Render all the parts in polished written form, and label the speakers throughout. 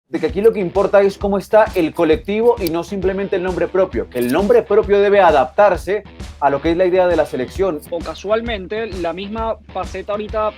Speaker 1: de que aquí lo que importa es cómo está el colectivo y no simplemente el nombre propio, que el nombre propio debe adaptarse a lo que es la idea de la selección.
Speaker 2: O casualmente, la misma faceta ahorita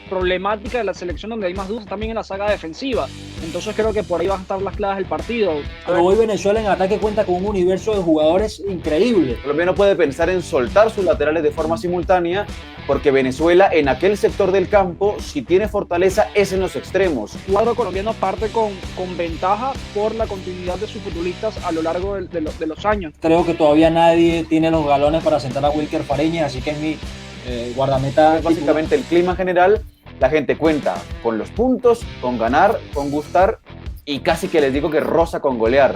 Speaker 2: problemática de la selección donde hay más dudas también en la saga defensiva. Entonces creo que por ahí van a estar las claves del partido.
Speaker 3: Pero hoy Venezuela en ataque cuenta con un universo de jugadores increíble.
Speaker 1: Colombia no puede pensar en soltar sus laterales de forma simultánea porque Venezuela en aquel sector del campo, si tiene fortaleza, es en los extremos.
Speaker 2: El cuadro colombiano parte con ventaja por la continuidad de sus futbolistas a lo largo de los años.
Speaker 3: Creo que todavía nadie tiene los galones para sentar a Wilker Fariñez, así que es mi guardameta.
Speaker 1: Es básicamente el clima general. La gente cuenta con los puntos, con ganar, con gustar y casi que les digo que roza con golear.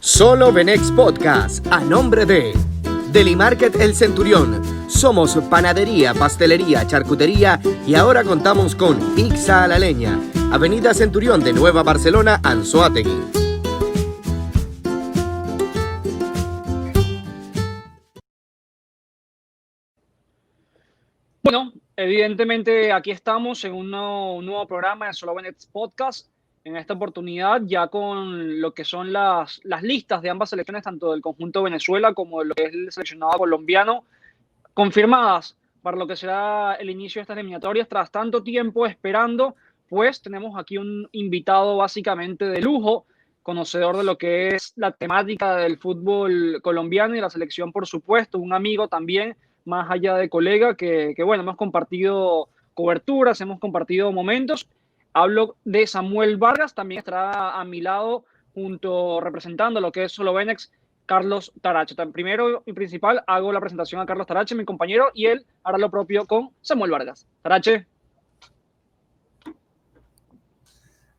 Speaker 4: Solo Benex Podcast, a nombre de Delimarket El Centurión. Somos panadería, pastelería, charcutería y ahora contamos con pizza a la leña. Avenida Centurión de Nueva Barcelona, Anzoátegui.
Speaker 2: Bueno, evidentemente aquí estamos en un nuevo programa de Solo Benex Podcast. En esta oportunidad ya con lo que son las listas de ambas selecciones, tanto del conjunto Venezuela como de lo que es el seleccionado colombiano, confirmadas para lo que será el inicio de estas eliminatorias. Tras tanto tiempo esperando, pues tenemos aquí un invitado básicamente de lujo, conocedor de lo que es la temática del fútbol colombiano y la selección, por supuesto, un amigo también, más allá de colega, que bueno, hemos compartido coberturas, hemos compartido momentos. Hablo de Samuel Vargas, también estará a mi lado, junto representando lo que es Solo Benex, Carlos Tarache. Primero y principal, hago la presentación a Carlos Tarache, mi compañero, y él hará lo propio con Samuel Vargas. Tarache.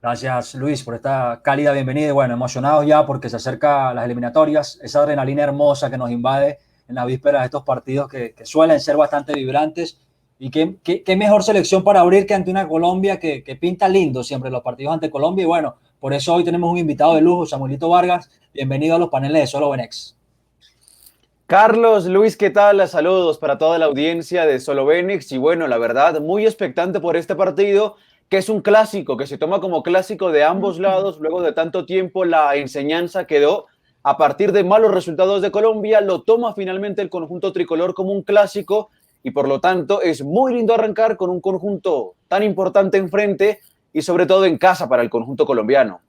Speaker 3: Gracias, Luis, por esta cálida bienvenida. Y bueno, emocionados ya porque se acercan las eliminatorias, esa adrenalina hermosa que nos invade en la víspera de estos partidos que suelen ser bastante vibrantes. Y qué mejor selección para abrir que ante una Colombia que pinta lindo siempre los partidos ante Colombia. Y bueno, por eso hoy tenemos un invitado de lujo, Samuelito Vargas. Bienvenido a los paneles de Solo Benex.
Speaker 1: Carlos, Luis, ¿qué tal? Saludos para toda la audiencia de Solo Benex. Y bueno, la verdad, muy expectante por este partido, que es un clásico, que se toma como clásico de ambos lados. Luego de tanto tiempo, la enseñanza quedó a partir de malos resultados de Colombia. Lo toma finalmente el conjunto tricolor como un clásico. Y por lo tanto es muy lindo arrancar con un conjunto tan importante enfrente y sobre todo en casa para el conjunto colombiano.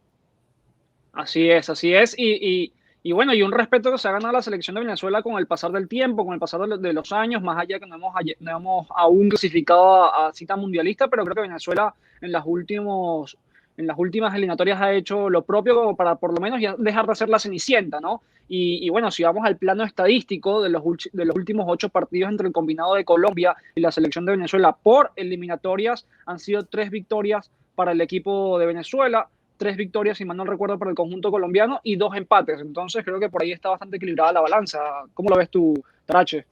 Speaker 2: Así es, así es. Y bueno, y un respeto que se ha ganado la selección de Venezuela con el pasar del tiempo, con el pasar de los años, más allá que no hemos aún clasificado a cita mundialista, pero creo que Venezuela en las últimas eliminatorias ha hecho lo propio como para por lo menos ya dejar de ser la cenicienta, ¿no? Y bueno, si vamos al plano estadístico de los últimos 8 partidos entre el combinado de Colombia y la selección de Venezuela por eliminatorias, han sido 3 victorias para el equipo de Venezuela, 3 victorias, si mal no recuerdo, para el conjunto colombiano y 2 empates. Entonces creo que por ahí está bastante equilibrada la balanza. ¿Cómo lo ves tú, Tarache?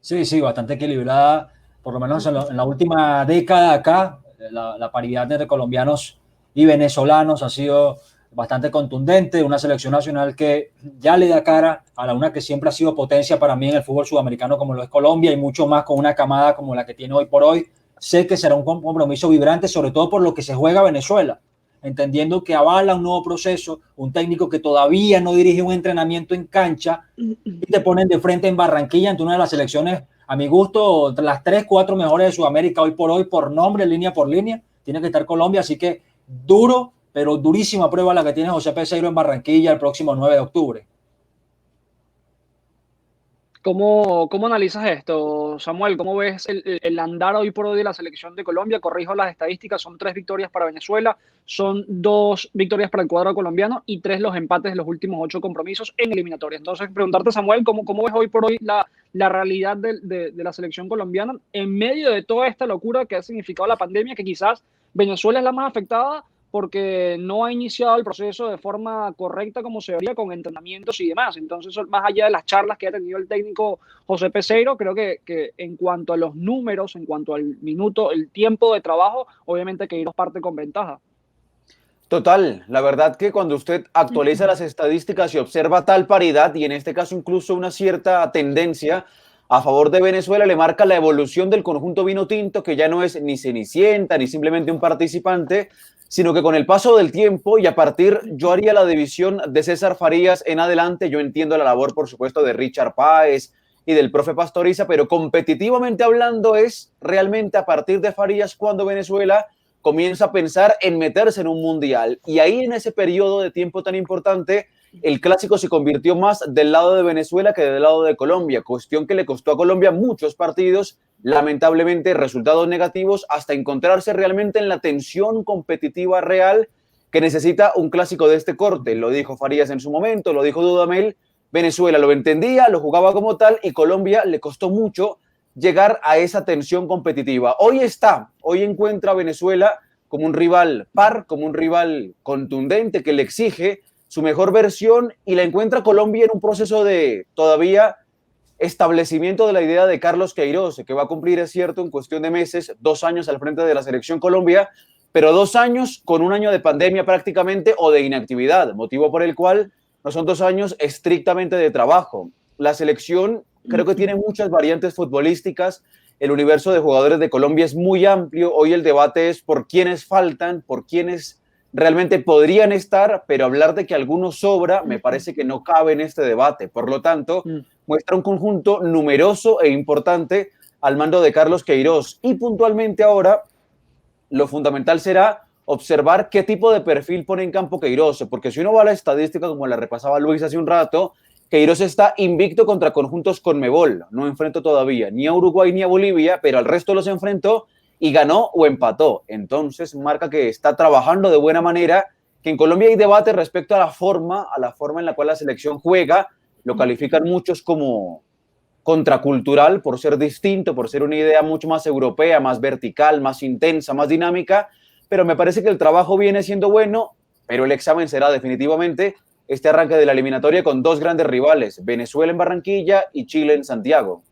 Speaker 3: Sí, bastante equilibrada, por lo menos en la última década acá, la paridad entre colombianos y venezolanos ha sido bastante contundente, una selección nacional que ya le da cara a la una que siempre ha sido potencia para mí en el fútbol sudamericano como lo es Colombia y mucho más con una camada como la que tiene hoy por hoy. Sé que será un compromiso vibrante, sobre todo por lo que se juega Venezuela, entendiendo que avala un nuevo proceso, un técnico que todavía no dirige un entrenamiento en cancha y te ponen de frente en Barranquilla ante una de las selecciones, a mi gusto, las 3, 4 mejores de Sudamérica hoy por nombre, línea por línea, tiene que estar Colombia, así que duro, pero durísima prueba la que tiene José Peseiro en Barranquilla el próximo 9 de octubre.
Speaker 2: ¿Cómo analizas esto, Samuel? ¿Cómo ves el andar hoy por hoy de la selección de Colombia? Corrijo las estadísticas, son 3 victorias para Venezuela, son 2 victorias para el cuadro colombiano y 3 los empates de los últimos 8 compromisos en eliminatorias. Entonces, preguntarte, Samuel, ¿cómo ves hoy por hoy la realidad de la selección colombiana en medio de toda esta locura que ha significado la pandemia, que quizás Venezuela es la más afectada porque no ha iniciado el proceso de forma correcta como se debería, con entrenamientos y demás? Entonces, más allá de las charlas que ha tenido el técnico José Peseiro, creo que en cuanto a los números, en cuanto al minuto, el tiempo de trabajo, obviamente que Queiroz parte con ventaja.
Speaker 1: Total, la verdad que cuando usted actualiza las estadísticas y observa tal paridad, y en este caso incluso una cierta tendencia a favor de Venezuela, le marca la evolución del conjunto vino tinto, que ya no es ni Cenicienta ni simplemente un participante, sino que con el paso del tiempo y a partir, yo haría la división de César Farías en adelante. Yo entiendo la labor, por supuesto, de Richard Páez y del profe Pastoriza, pero competitivamente hablando es realmente a partir de Farías cuando Venezuela comienza a pensar en meterse en un mundial. Y ahí en ese periodo de tiempo tan importante, el clásico se convirtió más del lado de Venezuela que del lado de Colombia, cuestión que le costó a Colombia muchos partidos, lamentablemente resultados negativos, hasta encontrarse realmente en la tensión competitiva real que necesita un clásico de este corte. Lo dijo Farías en su momento, lo dijo Dudamel. Venezuela lo entendía, lo jugaba como tal, y Colombia le costó mucho llegar a esa tensión competitiva. Hoy encuentra a Venezuela como un rival par, como un rival contundente que le exige su mejor versión, y la encuentra Colombia en un proceso de todavía establecimiento de la idea de Carlos Queiroz, que va a cumplir, es cierto, en cuestión de meses, 2 años al frente de la selección Colombia, pero 2 años con un año de pandemia prácticamente o de inactividad, motivo por el cual no son 2 años estrictamente de trabajo. La selección creo que tiene muchas variantes futbolísticas. El universo de jugadores de Colombia es muy amplio. Hoy el debate es por quiénes faltan, por quiénes realmente podrían estar, pero hablar de que alguno sobra me parece que no cabe en este debate. Por lo tanto, muestra un conjunto numeroso e importante al mando de Carlos Queiroz. Y puntualmente ahora, lo fundamental será observar qué tipo de perfil pone en campo Queiroz, porque si uno va a la estadística, como la repasaba Luis hace un rato, Queiroz está invicto contra conjuntos Conmebol. No enfrentó todavía ni a Uruguay ni a Bolivia, pero al resto los enfrentó y ganó o empató. Entonces marca que está trabajando de buena manera, que en Colombia hay debate respecto a la forma en la cual la selección juega. Lo califican muchos como contracultural por ser distinto, por ser una idea mucho más europea, más vertical, más intensa, más dinámica, pero me parece que el trabajo viene siendo bueno, pero el examen será definitivamente este arranque de la eliminatoria con 2 grandes rivales, Venezuela en Barranquilla y Chile en Santiago.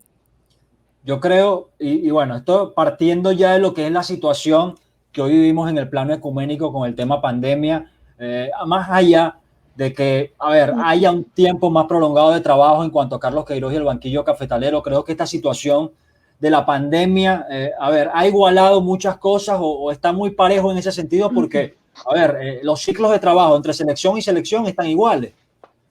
Speaker 3: Yo creo, y bueno, esto partiendo ya de lo que es la situación que hoy vivimos en el plano ecuménico con el tema pandemia, más allá de que, haya un tiempo más prolongado de trabajo en cuanto a Carlos Queiroz y el banquillo cafetalero, creo que esta situación de la pandemia, ha igualado muchas cosas o está muy parejo en ese sentido porque, los ciclos de trabajo entre selección y selección están iguales,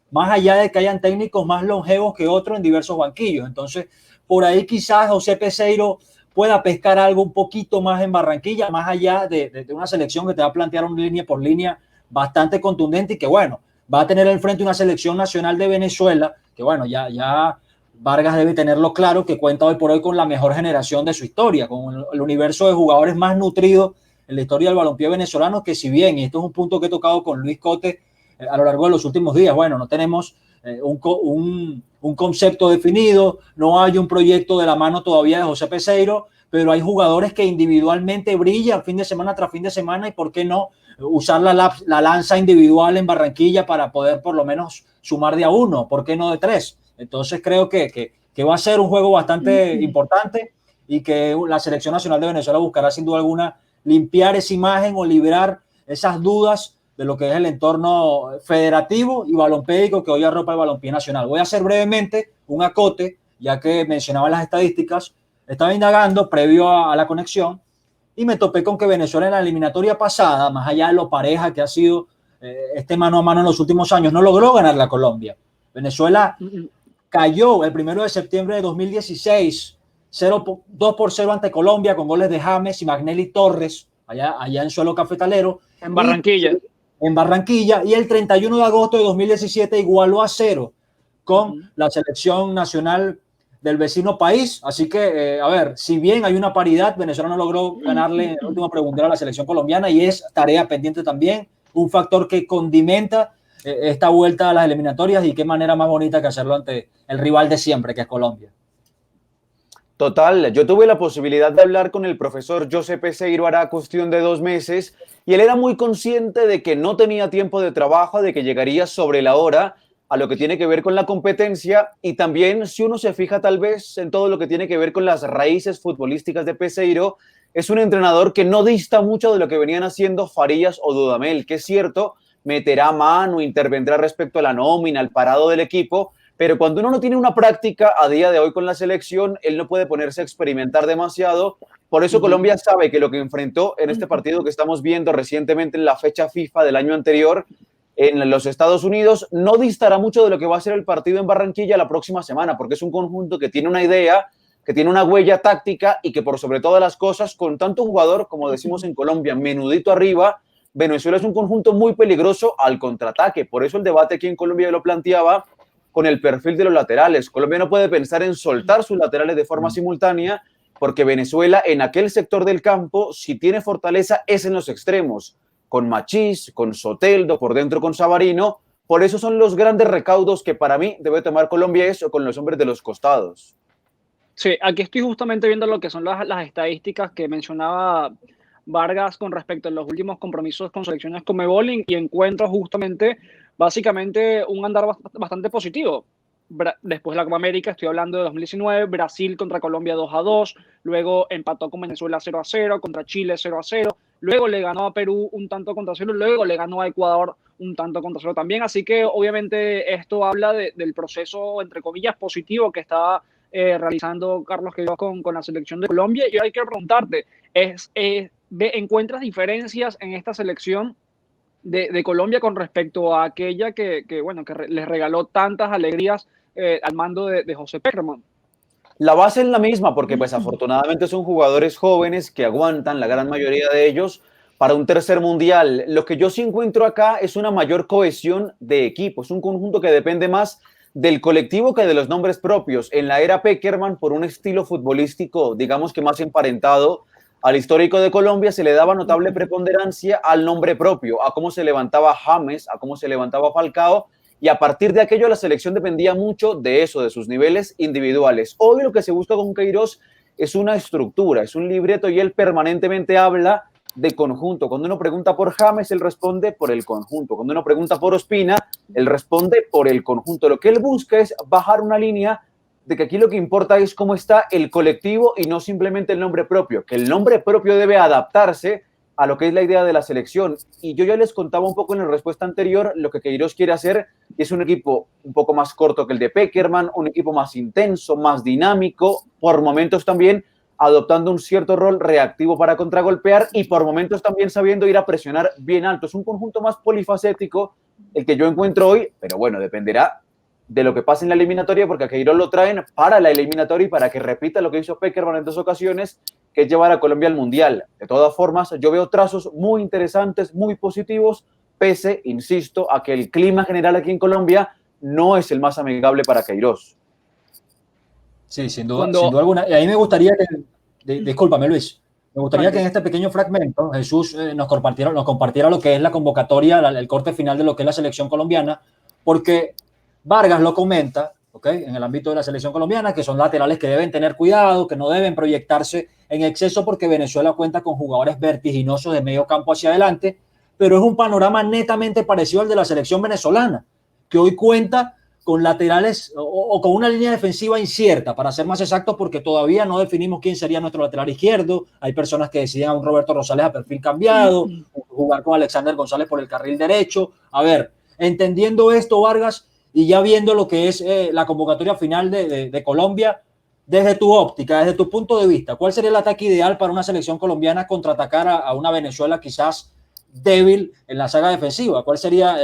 Speaker 3: más allá de que hayan técnicos más longevos que otros en diversos banquillos. Entonces, por ahí quizás José Peseiro pueda pescar algo un poquito más en Barranquilla, más allá de una selección que te va a plantear una línea por línea bastante contundente y que, bueno, va a tener al frente una selección nacional de Venezuela, que, bueno, ya Vargas debe tenerlo claro, que cuenta hoy por hoy con la mejor generación de su historia, con el universo de jugadores más nutrido en la historia del balompié venezolano, que si bien, y esto es un punto que he tocado con Luis Cote a lo largo de los últimos días, bueno, no tenemos un concepto definido, no hay un proyecto de la mano todavía de José Peseiro, pero hay jugadores que individualmente brillan fin de semana tras fin de semana, y por qué no usar la lanza individual en Barranquilla para poder por lo menos sumar de a 1, por qué no de 3. Entonces creo que va a ser un juego bastante importante y que la Selección Nacional de Venezuela buscará sin duda alguna limpiar esa imagen o liberar esas dudas de lo que es el entorno federativo y balompédico que hoy arropa el balompié nacional. Voy a hacer brevemente un acote, ya que mencionaba las estadísticas. Estaba indagando previo a la conexión y me topé con que Venezuela en la eliminatoria pasada, más allá de lo pareja que ha sido este mano a mano en los últimos años, no logró ganar la Colombia. Venezuela cayó el 1 de septiembre de 2016, 2-0 ante Colombia, con goles de James y Magnelli Torres, allá en suelo cafetalero.
Speaker 2: En Barranquilla.
Speaker 3: En Barranquilla, y el 31 de agosto de 2017 igualó a 0 con la selección nacional del vecino país. Así que, si bien hay una paridad, Venezuela no logró ganarle en la última pregunta a la selección colombiana, y es tarea pendiente también, un factor que condimenta esta vuelta a las eliminatorias, y qué manera más bonita que hacerlo ante el rival de siempre, que es Colombia.
Speaker 1: Total, yo tuve la posibilidad de hablar con el profesor José Peseiro hará cuestión de 2 meses, y él era muy consciente de que no tenía tiempo de trabajo, de que llegaría sobre la hora a lo que tiene que ver con la competencia, y también si uno se fija tal vez en todo lo que tiene que ver con las raíces futbolísticas de Peseiro, es un entrenador que no dista mucho de lo que venían haciendo Farías o Dudamel, que es cierto, meterá mano, intervendrá respecto a la nómina, al parado del equipo, pero cuando uno no tiene una práctica a día de hoy con la selección, él no puede ponerse a experimentar demasiado. Por eso Colombia sabe que lo que enfrentó en este partido que estamos viendo recientemente en la fecha FIFA del año anterior en los Estados Unidos no distará mucho de lo que va a ser el partido en Barranquilla la próxima semana, porque es un conjunto que tiene una idea, que tiene una huella táctica y que por sobre todas las cosas, con tanto jugador, como decimos en Colombia, menudito arriba, Venezuela es un conjunto muy peligroso al contraataque. Por eso el debate aquí en Colombia lo planteaba con el perfil de los laterales. Colombia no puede pensar en soltar sus laterales de forma simultánea porque Venezuela en aquel sector del campo, si tiene fortaleza, es en los extremos, con Machís, con Soteldo, por dentro con Savarino. Por eso son los grandes recaudos que para mí debe tomar Colombia eso con los hombres de los costados.
Speaker 2: Sí, aquí estoy justamente viendo lo que son las estadísticas que mencionaba Vargas con respecto a los últimos compromisos con selecciones Conmebol y encuentro justamente, básicamente, un andar bastante positivo. Después de la Copa América, estoy hablando de 2019, Brasil contra Colombia 2-2, luego empató con Venezuela 0-0, contra Chile 0-0, luego le ganó a Perú un tanto contra 0, luego le ganó a Ecuador un tanto contra 0 también, así que obviamente esto habla del proceso, entre comillas, positivo que está realizando Carlos Queiroz con la selección de Colombia. Y hay que preguntarte, ¿encuentras diferencias en esta selección de Colombia con respecto a aquella que les regaló tantas alegrías al mando de José Pekerman?
Speaker 1: La base es la misma porque pues afortunadamente son jugadores jóvenes que aguantan, la gran mayoría de ellos, para un tercer mundial. Lo que yo sí encuentro acá es una mayor cohesión de equipo, es un conjunto que depende más del colectivo que de los nombres propios. En la era Pekerman, por un estilo futbolístico, digamos que más emparentado al histórico de Colombia, se le daba notable preponderancia al nombre propio, a cómo se levantaba James, a cómo se levantaba Falcao, y a partir de aquello la selección dependía mucho de eso, de sus niveles individuales. Hoy lo que se busca con Queiroz es una estructura, es un libreto y él permanentemente habla de conjunto. Cuando uno pregunta por James, él responde por el conjunto. Cuando uno pregunta por Ospina, él responde por el conjunto. Lo que él busca es bajar una línea de que aquí lo que importa es cómo está el colectivo y no simplemente el nombre propio, que el nombre propio debe adaptarse a lo que es la idea de la selección. Y yo ya les contaba un poco en la respuesta anterior lo que Queiroz quiere hacer, y es un equipo un poco más corto que el de Pekerman, un equipo más intenso, más dinámico, por momentos también adoptando un cierto rol reactivo para contragolpear y por momentos también sabiendo ir a presionar bien alto. Es un conjunto más polifacético el que yo encuentro hoy, pero bueno, dependerá de lo que pase en la eliminatoria, porque a Queiroz lo traen para la eliminatoria y para que repita lo que hizo Pekerman en 2 ocasiones, que es llevar a Colombia al Mundial. De todas formas, yo veo trazos muy interesantes, muy positivos, pese, insisto, a que el clima general aquí en Colombia no es el más amigable para Queiroz.
Speaker 3: Sí, sin duda alguna. Y ahí me gustaría que, discúlpame Luis, me gustaría que en este pequeño fragmento Jesús nos compartiera lo que es la convocatoria, el corte final de lo que es la selección colombiana, porque Vargas lo comenta, ¿okay?, en el ámbito de la selección colombiana, que son laterales que deben tener cuidado, que no deben proyectarse en exceso porque Venezuela cuenta con jugadores vertiginosos de medio campo hacia adelante, pero es un panorama netamente parecido al de la selección venezolana, que hoy cuenta con laterales o con una línea defensiva incierta, para ser más exactos, porque todavía no definimos quién sería nuestro lateral izquierdo. Hay personas que decían a un Roberto Rosales a perfil cambiado, jugar con Alexander González por el carril derecho. A ver, entendiendo esto, Vargas, y ya viendo lo que es la convocatoria final de Colombia, desde tu óptica, desde tu punto de vista, ¿cuál sería el ataque ideal para una selección colombiana contraatacar a una Venezuela quizás débil en la saga defensiva? ¿Cuál sería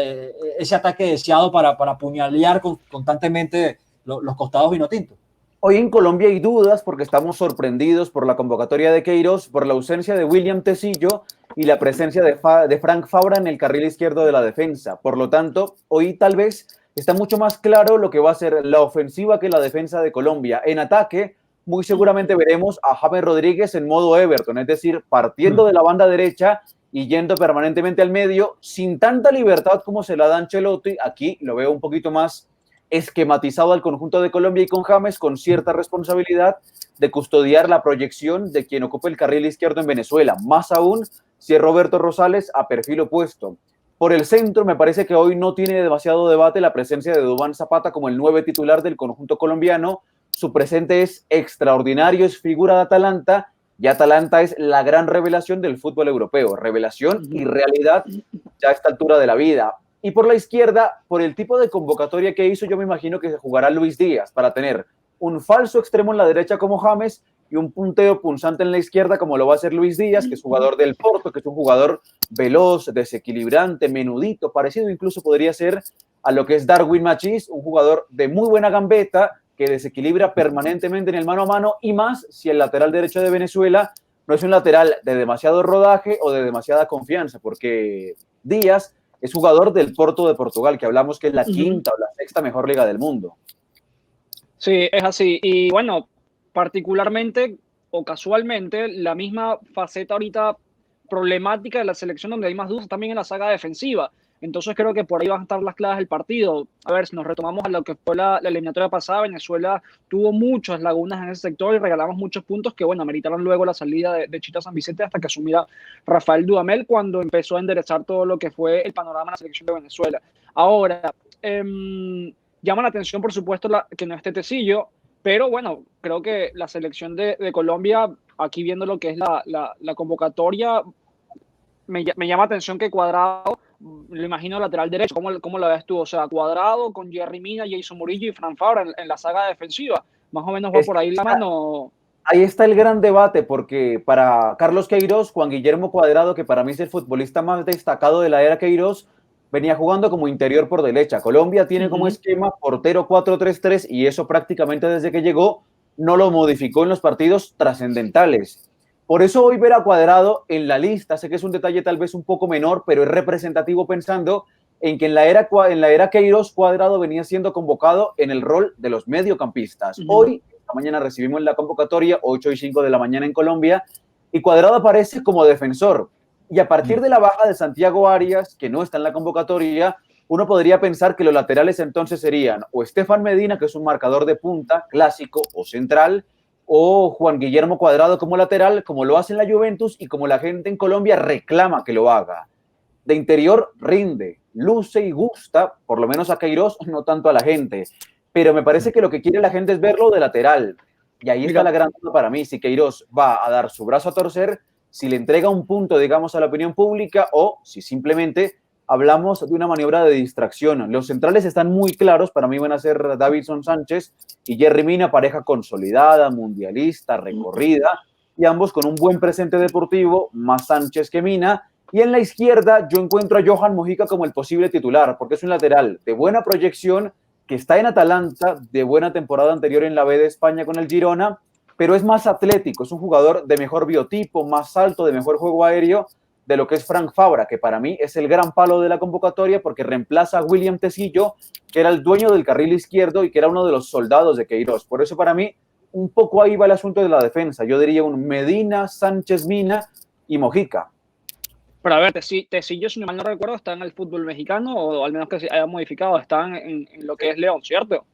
Speaker 3: ese ataque deseado para apuñalear constantemente los costados vinotintos?
Speaker 1: Hoy en Colombia hay dudas porque estamos sorprendidos por la convocatoria de Queiroz, por la ausencia de William Tecillo y la presencia de Frank Fabra en el carril izquierdo de la defensa. Por lo tanto, hoy tal vez está mucho más claro lo que va a ser la ofensiva que la defensa de Colombia. En ataque, muy seguramente veremos a James Rodríguez en modo Everton, es decir, partiendo de la banda derecha y yendo permanentemente al medio, sin tanta libertad como se la da Ancelotti. Aquí lo veo un poquito más esquematizado al conjunto de Colombia y con James con cierta responsabilidad de custodiar la proyección de quien ocupe el carril izquierdo en Venezuela, más aún si es Roberto Rosales a perfil opuesto. Por el centro me parece que hoy no tiene demasiado debate la presencia de Duván Zapata como el 9 titular del conjunto colombiano. Su presente es extraordinario, es figura de Atalanta Y Atalanta es la gran revelación del fútbol europeo, revelación y realidad ya a esta altura de la vida. Y por la izquierda, por el tipo de convocatoria que hizo, yo me imagino que se jugará Luis Díaz para tener un falso extremo en la derecha como James y un puntero punzante en la izquierda como lo va a hacer Luis Díaz, que es jugador del Porto, que es un jugador veloz, desequilibrante, menudito, parecido incluso podría ser a lo que es Darwin Machís, un jugador de muy buena gambeta, que desequilibra permanentemente en el mano a mano, y más si el lateral derecho de Venezuela no es un lateral de demasiado rodaje o de demasiada confianza, porque Díaz es jugador del Porto de Portugal, que hablamos que es la quinta o la sexta mejor liga del mundo.
Speaker 2: Sí, es así. Y bueno, particularmente o casualmente, la misma faceta ahorita problemática de la selección donde hay más dudas también en la saga defensiva. Entonces creo que por ahí van a estar las claves del partido. A ver, si nos retomamos a lo que fue la eliminatoria pasada, Venezuela tuvo muchas lagunas en ese sector y regalamos muchos puntos que, bueno, ameritaron luego la salida de Chita San Vicente hasta que asumiera Rafael Dudamel cuando empezó a enderezar todo lo que fue el panorama de la selección de Venezuela. Ahora, llama la atención, por supuesto, que no esté Tecillo, pero bueno, creo que la selección de Colombia, aquí viendo lo que es la convocatoria, me llama la atención que Cuadrado, lo imagino lateral derecho, ¿cómo lo ves tú? O sea, Cuadrado con Jerry Mina, Jason Murillo y Fran Fabra en la saga defensiva. Más o menos va por ahí la mano.
Speaker 1: Ahí está el gran debate, porque para Carlos Queiroz, Juan Guillermo Cuadrado, que para mí es el futbolista más destacado de la era Queiroz, venía jugando como interior por derecha. Colombia tiene como esquema portero 4-3-3 y eso prácticamente desde que llegó no lo modificó en los partidos trascendentales. Por eso hoy ver a Cuadrado en la lista, sé que es un detalle tal vez un poco menor, pero es representativo pensando en que en la era Queiroz, Cuadrado venía siendo convocado en el rol de los mediocampistas. Hoy, esta mañana recibimos la convocatoria, 8:05 de la mañana en Colombia, y Cuadrado aparece como defensor. Y a partir de la baja de Santiago Arias, que no está en la convocatoria, uno podría pensar que los laterales entonces serían o Estefan Medina, que es un marcador de punta, clásico o central, o Juan Guillermo Cuadrado como lateral, como lo hace en la Juventus y como la gente en Colombia reclama que lo haga. De interior rinde, luce y gusta, por lo menos a Queiroz, no tanto a la gente. Pero me parece que lo que quiere la gente es verlo de lateral. Y ahí está la gran duda para mí, si Queiroz va a dar su brazo a torcer, si le entrega un punto, digamos, a la opinión pública o si simplemente hablamos de una maniobra de distracción. Los centrales están muy claros, para mí van a ser Davinson Sánchez y Jerry Mina, pareja consolidada, mundialista, recorrida, y ambos con un buen presente deportivo, más Sánchez que Mina. Y en la izquierda yo encuentro a Johan Mojica como el posible titular, porque es un lateral de buena proyección, que está en Atalanta, de buena temporada anterior en la B de España con el Girona, pero es más atlético, es un jugador de mejor biotipo, más alto, de mejor juego aéreo, de lo que es Frank Fabra, que para mí es el gran palo de la convocatoria porque reemplaza a William Tecillo, que era el dueño del carril izquierdo y que era uno de los soldados de Queiroz. Por eso para mí un poco ahí va el asunto de la defensa. Yo diría un Medina, Sánchez, Mina y Mojica.
Speaker 2: Pero a ver, Tecillo, si mal no recuerdo, está en el fútbol mexicano o al menos que se haya modificado, está en lo que es León, ¿cierto?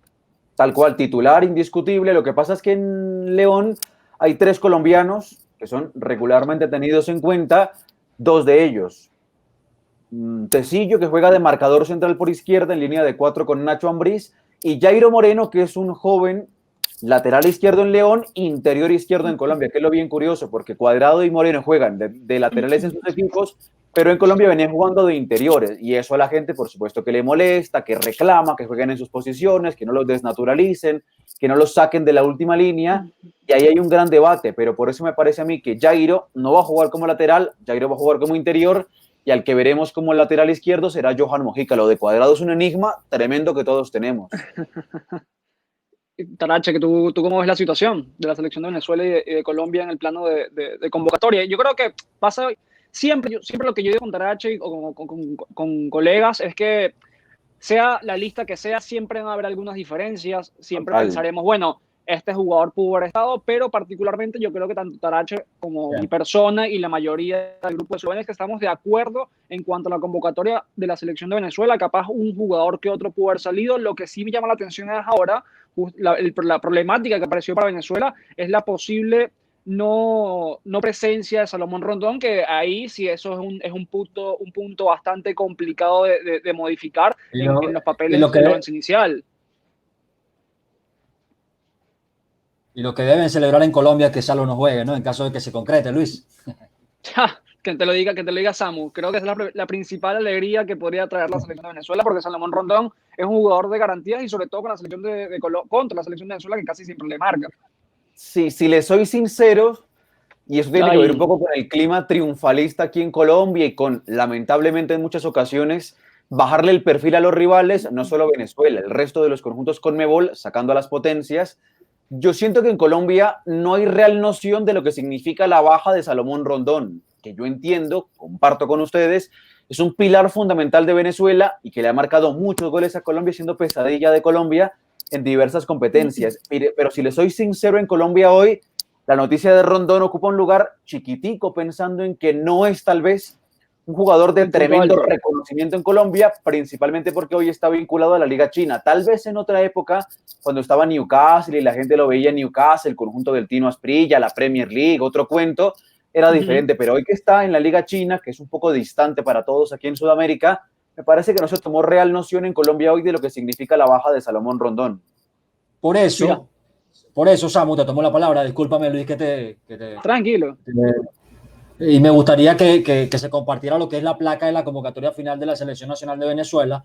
Speaker 1: Tal cual, titular indiscutible. Lo que pasa es que en León hay 3 colombianos que son regularmente tenidos en cuenta. 2 de ellos, Tecillo, que juega de marcador central por izquierda en línea de 4 con Nacho Ambriz, y Jairo Moreno, que es un joven lateral izquierdo en León, interior izquierdo en Colombia, que es lo bien curioso, porque Cuadrado y Moreno juegan de laterales en sus equipos, pero en Colombia venían jugando de interiores, y eso a la gente, por supuesto, que le molesta, que reclama, que jueguen en sus posiciones, que no los desnaturalicen, que no los saquen de la última línea, y ahí hay un gran debate, pero por eso me parece a mí que Jairo no va a jugar como lateral, Jairo va a jugar como interior, y al que veremos como lateral izquierdo será Johan Mojica. Lo de Cuadrado es un enigma tremendo que todos tenemos.
Speaker 2: Tarache, que tú cómo ves la situación de la selección de Venezuela y de Colombia en el plano de convocatoria. Yo creo que pasa siempre lo que yo digo con Tarache o con colegas es que sea la lista que sea, siempre van a haber algunas diferencias, siempre pensaremos, bueno, este jugador pudo haber estado, pero particularmente yo creo que tanto Tarache como mi persona y la mayoría del grupo de jóvenes que estamos de acuerdo en cuanto a la convocatoria de la selección de Venezuela, capaz un jugador que otro pudo haber salido. Lo que sí me llama la atención es ahora, la problemática que apareció para Venezuela es la posible no presencia de Salomón Rondón, que ahí sí eso es un punto bastante complicado de modificar en los papeles del once inicial.
Speaker 3: Y Y lo que deben celebrar en Colombia es que Salo no juegue, ¿no? En caso de que se concrete, Luis.
Speaker 2: Que te lo diga Samu. Creo que es la principal alegría que podría traer la selección de Venezuela, porque Salomón Rondón es un jugador de garantías y sobre todo con la selección contra la selección de Venezuela, que casi siempre le marca.
Speaker 1: Sí, si le soy sincero, y eso tiene que ver un poco con el clima triunfalista aquí en Colombia y con, lamentablemente en muchas ocasiones, bajarle el perfil a los rivales, no solo Venezuela, el resto de los conjuntos Conmebol, sacando a las potencias. Yo siento que en Colombia no hay real noción de lo que significa la baja de Salomón Rondón, que yo entiendo, comparto con ustedes, es un pilar fundamental de Venezuela y que le ha marcado muchos goles a Colombia, siendo pesadilla de Colombia en diversas competencias. Mire, pero si le soy sincero, en Colombia hoy la noticia de Rondón ocupa un lugar chiquitico, pensando en que no es tal vez un jugador de tremendo reconocimiento en Colombia, principalmente porque hoy está vinculado a la Liga China. Tal vez en otra época, cuando estaba Newcastle y la gente lo veía en Newcastle, el conjunto del Tino Asprilla, la Premier League, otro cuento, era diferente. Pero hoy que está en la Liga China, que es un poco distante para todos aquí en Sudamérica, me parece que no se tomó real noción en Colombia hoy de lo que significa la baja de Salomón Rondón.
Speaker 3: Por eso, Samu, te tomó la palabra. Discúlpame, Luis, que te...
Speaker 2: Tranquilo.
Speaker 3: Y me gustaría que se compartiera lo que es la placa de la convocatoria final de la Selección Nacional de Venezuela.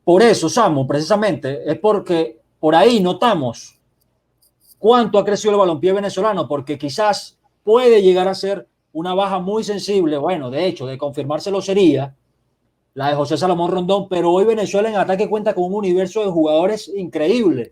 Speaker 3: Por eso, Samu, precisamente, es porque por ahí notamos cuánto ha crecido el balompié venezolano, porque quizás puede llegar a ser una baja muy sensible. Bueno, de hecho, de confirmárselo sería la de José Salomón Rondón, pero hoy Venezuela en ataque cuenta con un universo de jugadores increíble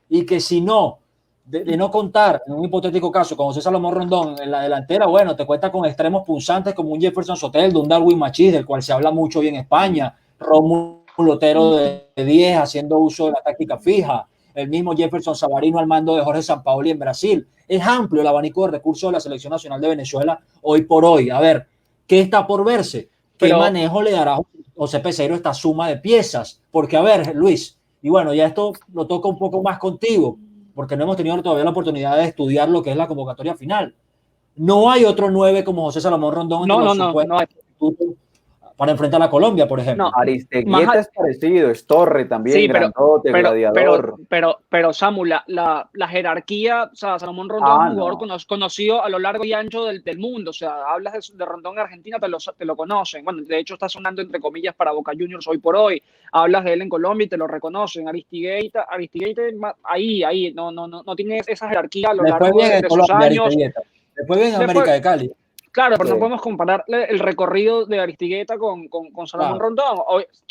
Speaker 3: y que si no, de no contar, en un hipotético caso, con José Salomón Rondón en la delantera, bueno, te cuenta con extremos punzantes como un Jefferson Soteldo, un Darwin Machís, del cual se habla mucho hoy en España, Rómulo Otero de 10 haciendo uso de la táctica fija, el mismo Jefferson Savarino al mando de Jorge Sampaoli en Brasil. Es amplio el abanico de recursos de la Selección Nacional de Venezuela hoy por hoy. A ver, ¿qué está por verse? ¿Qué manejo le dará José Peseiro esta suma de piezas? Porque, a ver, Luis, y bueno, ya esto lo toca un poco más contigo, porque no hemos tenido todavía la oportunidad de estudiar lo que es la convocatoria final. No hay otro 9 como José Salomón Rondón
Speaker 2: no hay.
Speaker 3: Para enfrentar a Colombia, por ejemplo.
Speaker 1: No, Aristeguieta es parecido, es Torre también, sí, grandote, gladiador.
Speaker 2: Pero Samu, la jerarquía, o sea, Salomón Rondón es un jugador conocido a lo largo y ancho del mundo. O sea, hablas de Rondón en Argentina, te lo conocen. Bueno, de hecho está sonando entre comillas para Boca Juniors hoy por hoy. Hablas de él en Colombia y te lo reconocen. Aristeguieta ahí, no tiene esa jerarquía a lo largo de sus años.
Speaker 3: Después viene América de Cali.
Speaker 2: Claro, pero no podemos comparar el recorrido de Aristeguieta con Salomón Rondón.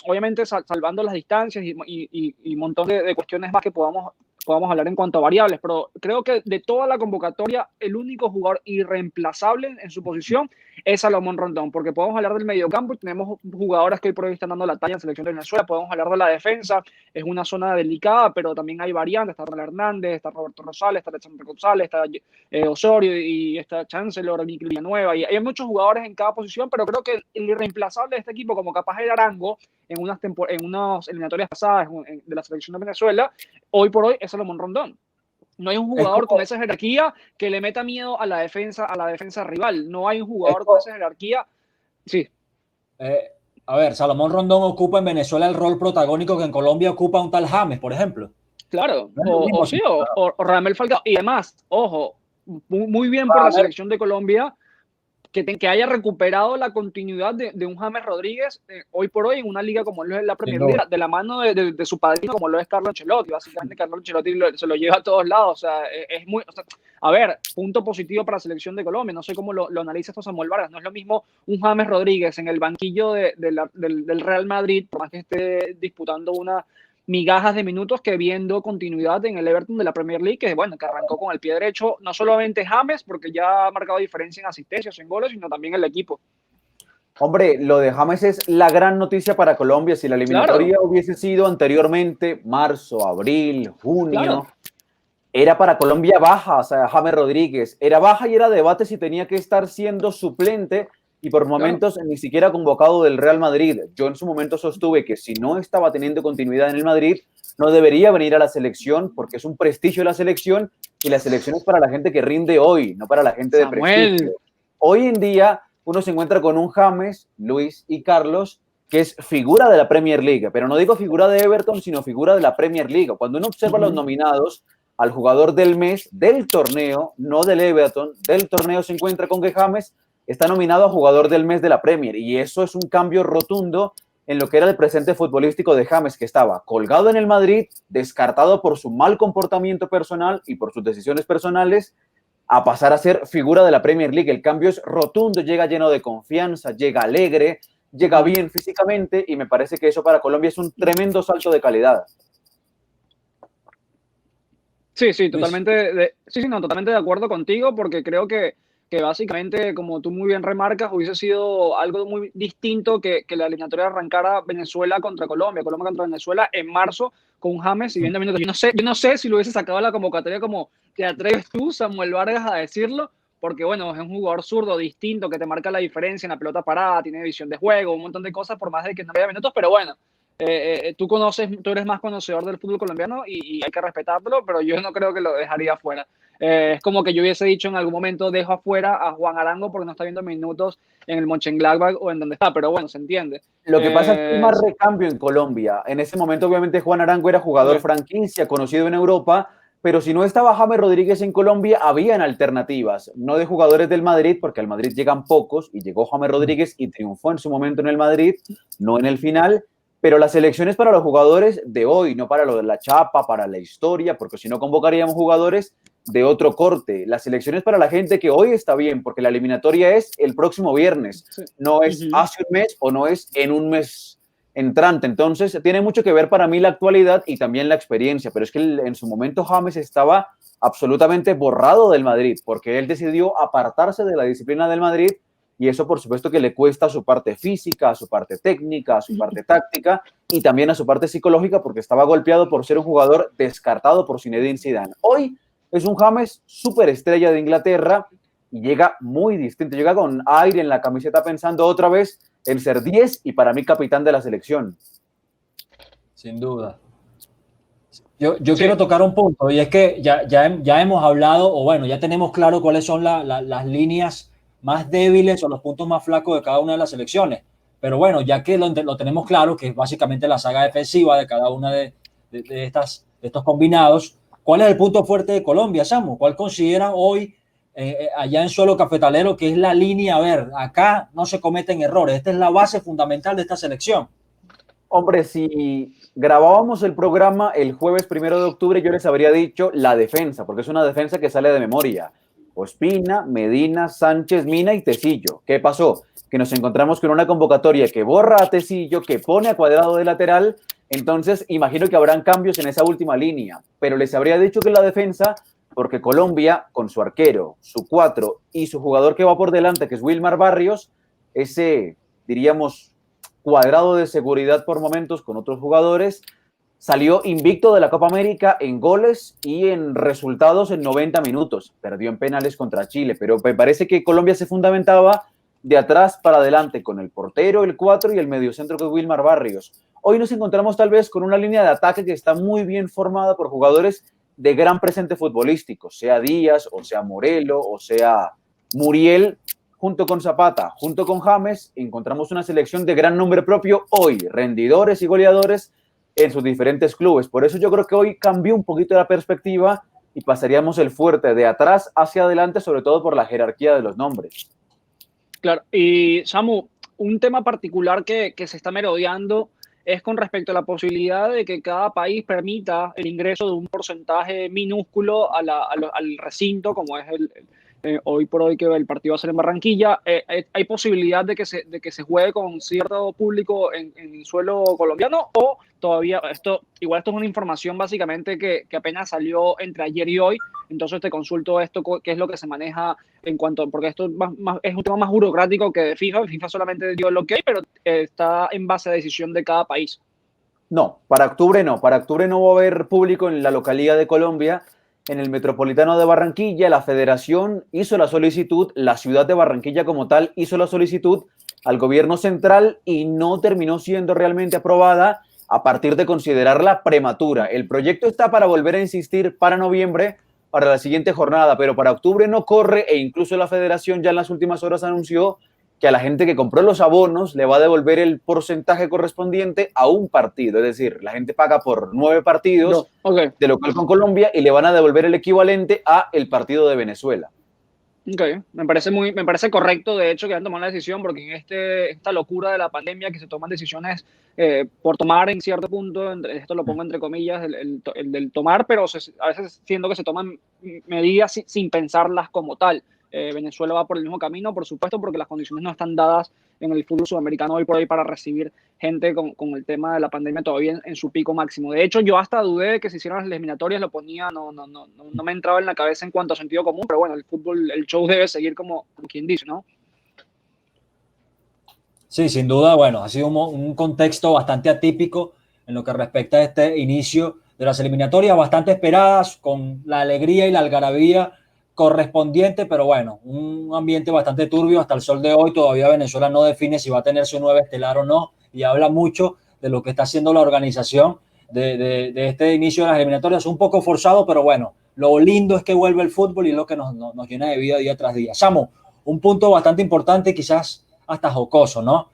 Speaker 2: Obviamente salvando las distancias y un montón de cuestiones más que podamos hablar en cuanto a variables, pero creo que de toda la convocatoria el único jugador irreemplazable en su posición es Salomón Rondón, porque podemos hablar del mediocampo y tenemos jugadores que hoy por hoy están dando la talla en Selección de Venezuela, podemos hablar de la defensa, es una zona delicada, pero también hay variantes, está Ronald Hernández, está Roberto Rosales, está Alexander González, está Osorio y está Chancellor, Mikel Villanueva, y hay muchos jugadores en cada posición, pero creo que el irreemplazable de este equipo, como capaz era Arango en unas eliminatorias pasadas de la Selección de Venezuela, hoy por hoy es Salomón Rondón. No hay un jugador con esa jerarquía que le meta miedo a la defensa rival. No hay un jugador con esa jerarquía. Sí.
Speaker 3: A ver, Salomón Rondón ocupa en Venezuela el rol protagónico que en Colombia ocupa un tal James, por ejemplo.
Speaker 2: Claro, o Radamel Falcao. Y además, ojo, muy bien por la selección de Colombia que haya recuperado la continuidad de un James Rodríguez hoy por hoy en una liga como lo es la Premier League, de la mano de su padrino como lo es Carlo Ancelotti. Básicamente Carlo Ancelotti se lo lleva a todos lados. O sea, a ver, punto positivo para la selección de Colombia. No sé cómo lo analiza esto Samuel Vargas. No es lo mismo un James Rodríguez en el banquillo del Real Madrid, por más que esté disputando migajas de minutos, que viendo continuidad en el Everton de la Premier League, que arrancó con el pie derecho, no solamente James, porque ya ha marcado diferencia en asistencias, en goles, sino también el equipo.
Speaker 1: Hombre, lo de James es la gran noticia para Colombia. Si la eliminatoria hubiese sido anteriormente, marzo, abril, junio, era para Colombia baja, o sea, James Rodríguez era baja y era debate si tenía que estar siendo suplente y por momentos ni siquiera convocado del Real Madrid. Yo en su momento sostuve que si no estaba teniendo continuidad en el Madrid, no debería venir a la selección, porque es un prestigio la selección, y la selección es para la gente que rinde hoy, no para la gente de prestigio. Hoy en día uno se encuentra con un James, Luis y Carlos, que es figura de la Premier League, pero no digo figura de Everton, sino figura de la Premier League. Cuando uno observa los nominados, al jugador del mes del torneo, no del Everton, del torneo, se encuentra con que James está nominado a jugador del mes de la Premier, y eso es un cambio rotundo en lo que era el presente futbolístico de James, que estaba colgado en el Madrid, descartado por su mal comportamiento personal y por sus decisiones personales, a pasar a ser figura de la Premier League. El cambio es rotundo, llega lleno de confianza, llega alegre, llega bien físicamente, y me parece que eso para Colombia es un tremendo salto de calidad.
Speaker 2: Sí, totalmente de acuerdo contigo, porque creo que básicamente, como tú muy bien remarcas, hubiese sido algo muy distinto que la eliminatoria arrancara Venezuela contra Colombia, Colombia contra Venezuela en marzo con James y 20 minutos. Yo no sé si lo hubiese sacado a la convocatoria, como te atreves tú, Samuel Vargas, a decirlo, porque bueno, es un jugador zurdo distinto que te marca la diferencia en la pelota parada, tiene visión de juego, un montón de cosas, por más de que no haya minutos, pero bueno. Tú eres más conocedor del fútbol colombiano y hay que respetarlo, pero yo no creo que lo dejaría afuera. Es como que yo hubiese dicho en algún momento, dejo afuera a Juan Arango porque no está viendo minutos en el Mönchengladbach o en donde está, pero bueno, se entiende.
Speaker 1: Lo que pasa es que hay más recambio en Colombia. En ese momento, obviamente, Juan Arango era jugador franquicia, conocido en Europa, pero si no estaba James Rodríguez en Colombia, habían alternativas, no de jugadores del Madrid, porque al Madrid llegan pocos, y llegó James Rodríguez y triunfó en su momento en el Madrid, no en el final. Pero la selección es para los jugadores de hoy, no para lo de la chapa, para la historia, porque si no convocaríamos jugadores de otro corte. La selección es para la gente que hoy está bien, porque la eliminatoria es el próximo viernes, no es hace un mes o no es en un mes entrante. Entonces, tiene mucho que ver para mí la actualidad y también la experiencia, pero es que en su momento James estaba absolutamente borrado del Madrid, porque él decidió apartarse de la disciplina del Madrid. Y eso, por supuesto, que le cuesta a su parte física, a su parte técnica, a su parte táctica y también a su parte psicológica, porque estaba golpeado por ser un jugador descartado por Zinedine Zidane. Hoy es un James superestrella de Inglaterra y llega muy distinto. Llega con aire en la camiseta pensando otra vez en ser 10 y para mí capitán de la selección.
Speaker 3: Sin duda. Yo quiero tocar un punto, y es que ya hemos hablado, o bueno, ya tenemos claro cuáles son las líneas más débiles o los puntos más flacos de cada una de las selecciones. Pero bueno, ya que lo tenemos claro, que es básicamente la saga defensiva de cada una de estos combinados, ¿cuál es el punto fuerte de Colombia, Samu? ¿Cuál consideran hoy allá en suelo cafetalero que es la línea? A ver, acá no se cometen errores. Esta es la base fundamental de esta selección.
Speaker 1: Hombre, si grabábamos el programa el jueves 1 de octubre, yo les habría dicho la defensa, porque es una defensa que sale de memoria. Ospina, Medina, Sánchez, Mina y Tecillo. ¿Qué pasó? Que nos encontramos con una convocatoria que borra a Tecillo, que pone a Cuadrado de lateral. Entonces, imagino que habrán cambios en esa última línea. Pero les habría dicho que la defensa, porque Colombia, con su arquero, su 4 y su jugador que va por delante, que es Wilmar Barrios, ese, diríamos, cuadrado de seguridad por momentos con otros jugadores, salió invicto de la Copa América en goles y en resultados en 90 minutos. Perdió en penales contra Chile, pero me parece que Colombia se fundamentaba de atrás para adelante con el portero, el 4 y el mediocentro que es Wilmar Barrios. Hoy nos encontramos tal vez con una línea de ataque que está muy bien formada por jugadores de gran presente futbolístico, sea Díaz, o sea Morelo, o sea Muriel, junto con Zapata, junto con James, encontramos una selección de gran nombre propio hoy, rendidores y goleadores en sus diferentes clubes. Por eso yo creo que hoy cambió un poquito la perspectiva y pasaríamos el fuerte de atrás hacia adelante, sobre todo por la jerarquía de los nombres.
Speaker 2: Claro, y Samu, un tema particular que se está merodeando es con respecto a la posibilidad de que cada país permita el ingreso de un porcentaje minúsculo al recinto, como es hoy por hoy que el partido va a ser en Barranquilla. ¿Hay posibilidad de que se juegue con cierto público en suelo colombiano o todavía esto es una información básicamente que apenas salió entre ayer y hoy? Entonces te consulto esto, qué es lo que se maneja en cuanto, porque esto es un tema más burocrático que de FIFA. El FIFA solamente dio el ok, pero está en base a decisión de cada país.
Speaker 1: No, para octubre no va a haber público en la localidad de Colombia. En el Metropolitano de Barranquilla, la Federación hizo la solicitud, la ciudad de Barranquilla como tal hizo la solicitud al gobierno central y no terminó siendo realmente aprobada a partir de considerarla prematura. El proyecto está para volver a insistir para noviembre, para la siguiente jornada, pero para octubre no corre, e incluso la Federación ya en las últimas horas anunció que a la gente que compró los abonos le va a devolver el porcentaje correspondiente a un partido. Es decir, la gente paga por 9 partidos de local con Colombia y le van a devolver el equivalente a el partido de Venezuela.
Speaker 2: Ok, me parece correcto, de hecho, que han tomado la decisión, porque en esta locura de la pandemia que se toman decisiones por tomar en cierto punto, esto lo pongo entre comillas, el del tomar, pero a veces siento que se toman medidas sin pensarlas como tal. Venezuela va por el mismo camino, por supuesto, porque las condiciones no están dadas en el fútbol sudamericano hoy por hoy para recibir gente con el tema de la pandemia todavía en su pico máximo. De hecho, yo hasta dudé de que se hicieran las eliminatorias, lo ponía, no me entraba en la cabeza en cuanto a sentido común, pero bueno, el fútbol, el show debe seguir como quien dice, ¿no?
Speaker 3: Sí, sin duda, bueno, ha sido un contexto bastante atípico en lo que respecta a este inicio de las eliminatorias, bastante esperadas, con la alegría y la algarabía correspondiente, pero bueno, un ambiente bastante turbio hasta el sol de hoy. Todavía Venezuela no define si va a tener su 9 estelar o no, y habla mucho de lo que está haciendo la organización de este inicio de las eliminatorias. Un poco forzado, pero bueno, lo lindo es que vuelve el fútbol y es lo que nos llena de vida día tras día. Samu, un punto bastante importante, quizás hasta jocoso, ¿no?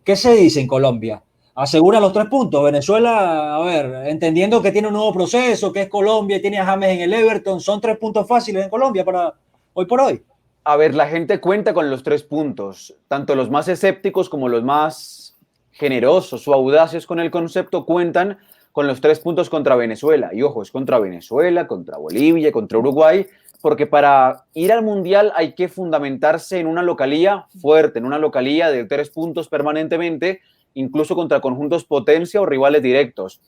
Speaker 3: ¿Qué se dice en Colombia? Asegura los 3 puntos. Venezuela, a ver, entendiendo que tiene un nuevo proceso, que es Colombia y tiene a James en el Everton, son 3 puntos fáciles en Colombia para hoy por hoy.
Speaker 1: A ver, la gente cuenta con los 3 puntos, tanto los más escépticos como los más generosos o audaces con el concepto cuentan con los 3 puntos contra Venezuela. Y ojo, es contra Venezuela, contra Bolivia, contra Uruguay, porque para ir al Mundial hay que fundamentarse en una localía fuerte, en una localía de 3 puntos permanentemente, incluso contra conjuntos potencia o rivales directos.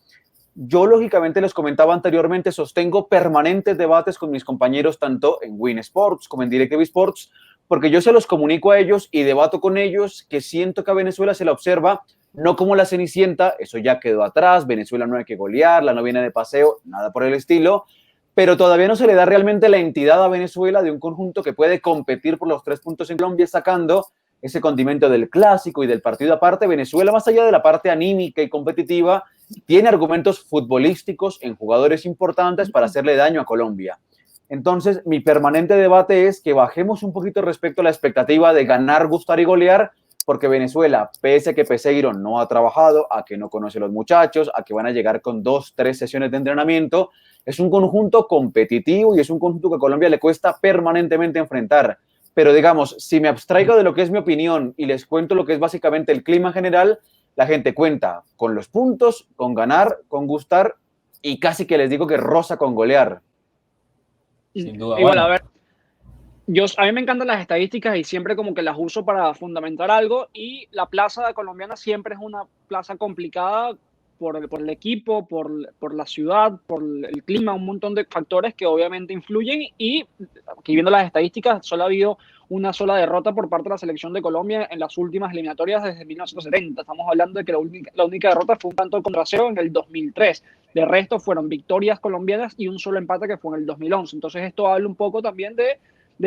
Speaker 1: Yo, lógicamente, les comentaba anteriormente, sostengo permanentes debates con mis compañeros tanto en Win Sports como en DirecTV Sports, porque yo se los comunico a ellos y debato con ellos que siento que a Venezuela se la observa no como la Cenicienta, eso ya quedó atrás, Venezuela no hay que golearla, no viene de paseo, nada por el estilo, pero todavía no se le da realmente la entidad a Venezuela de un conjunto que puede competir por los 3 puntos en Colombia, sacando ese condimento del clásico y del partido aparte. Venezuela, más allá de la parte anímica y competitiva, tiene argumentos futbolísticos en jugadores importantes para hacerle daño a Colombia. Entonces, mi permanente debate es que bajemos un poquito respecto a la expectativa de ganar, gustar y golear, porque Venezuela, pese a que Peseiro no ha trabajado, a que no conoce a los muchachos, a que van a llegar con 2, 3 sesiones de entrenamiento, es un conjunto competitivo y es un conjunto que a Colombia le cuesta permanentemente enfrentar. Pero digamos, si me abstraigo de lo que es mi opinión y les cuento lo que es básicamente el clima general, la gente cuenta con los puntos, con ganar, con gustar y casi que les digo que roza con golear.
Speaker 3: Sin duda.
Speaker 2: Igual, bueno, a ver, a mí me encantan las estadísticas y siempre como que las uso para fundamentar algo, y la plaza colombiana siempre es una plaza complicada por el equipo, por la ciudad, por el clima, un montón de factores que obviamente influyen, y aquí viendo las estadísticas, solo ha habido una sola derrota por parte de la selección de Colombia en las últimas eliminatorias desde 1970. Estamos hablando de que la única derrota fue un tanto contra cero en el 2003. De resto fueron victorias colombianas y un solo empate que fue en el 2011. Entonces esto habla un poco también de